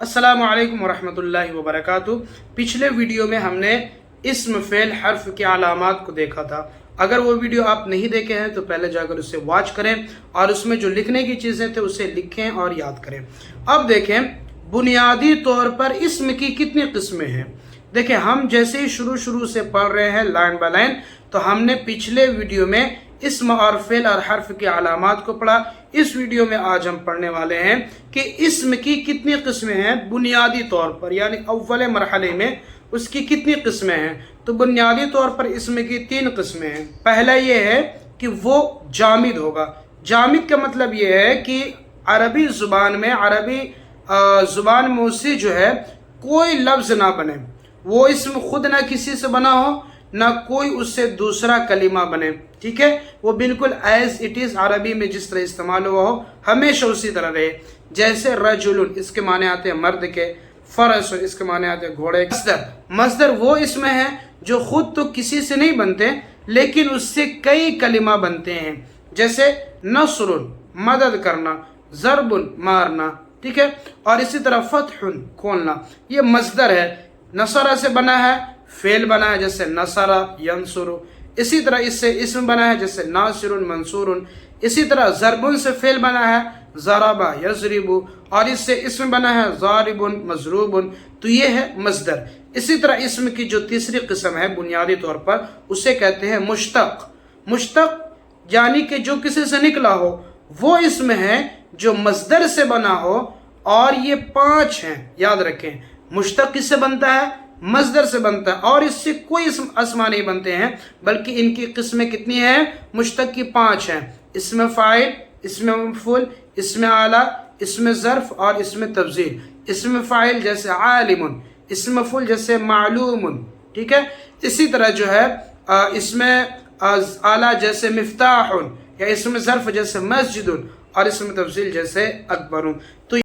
السلام علیکم ورحمۃ اللہ وبرکاتہ۔ پچھلے ویڈیو میں ہم نے اسم فعل حرف کی علامات کو دیکھا تھا۔ اگر وہ ویڈیو آپ نہیں دیکھے ہیں تو پہلے جا کر اسے واچ کریں اور اس میں جو لکھنے کی چیزیں تھے اسے لکھیں اور یاد کریں۔ اب دیکھیں بنیادی طور پر اسم کی کتنی قسمیں ہیں۔ دیکھیں ہم جیسے ہی شروع سے پڑھ رہے ہیں لائن بائی لائن، تو ہم نے پچھلے ویڈیو میں اسم اور فعل اور حرف کی علامات کو پڑھا۔ اس ویڈیو میں آج ہم پڑھنے والے ہیں کہ اسم کی کتنی قسمیں ہیں بنیادی طور پر، یعنی اول مرحلے میں اس کی کتنی قسمیں ہیں۔ تو بنیادی طور پر اسم کی 3 قسمیں ہیں۔ پہلا یہ ہے کہ وہ جامد ہوگا۔ جامد کا مطلب یہ ہے کہ عربی زبان میں زبان میں اسے جو ہے کوئی لفظ نہ بنے، وہ اسم خود نہ کسی سے بنا ہو، نہ کوئی اس سے دوسرا کلمہ بنے، ٹھیک ہے، وہ بالکل ایز اٹ از عربی میں جس طرح استعمال ہوا ہو ہمیشہ اسی طرح رہے۔ جیسے رجل، اس کے معنی آتے ہیں مرد کے، فرس، اس کے معنی آتے ہیں گھوڑے۔ مصدر وہ اسم ہے جو خود تو کسی سے نہیں بنتے لیکن اس سے کئی کلمہ بنتے ہیں، جیسے نصر مدد کرنا، ضرب مارنا، ٹھیک ہے، اور اسی طرح فتح کھولنا، یہ مصدر ہے۔ نصرہ سے بنا ہے، فعل بنا ہے جیسے نصر ینصر، اسی طرح اس سے اسم بنا ہے جیسے ناصر منصور، اسی طرح ضرب سے فعل بنا ہے ضرب یضرب، اور اس سے اسم بنا ہے ضارب مضروب، تو یہ ہے مصدر۔ اسی طرح اسم کی جو تیسری قسم ہے بنیادی طور پر اسے کہتے ہیں مشتق۔ مشتق یعنی کہ جو کسی سے نکلا ہو، وہ اسم ہے جو مصدر سے بنا ہو، اور یہ 5 ہیں، یاد رکھیں۔ مشتق کس سے بنتا ہے؟ مصدر سے بنتا ہے، اور اس سے کوئی اسما نہیں بنتے ہیں، بلکہ ان کی قسمیں کتنی ہیں؟ مشتق کی 5 ہیں: اسم فاعل، اسم مفعول، اسم اعلی، اسم ظرف اور اسم تفضیل۔ اسم فاعل جیسے عالم، اسم مفعول جیسے معلوم، ٹھیک ہے، اسی طرح جو ہے اسم اعلی جیسے مفتاح، یا اسم ظرف جیسے مسجد، اور اسم تفضیل جیسے اکبر۔ تو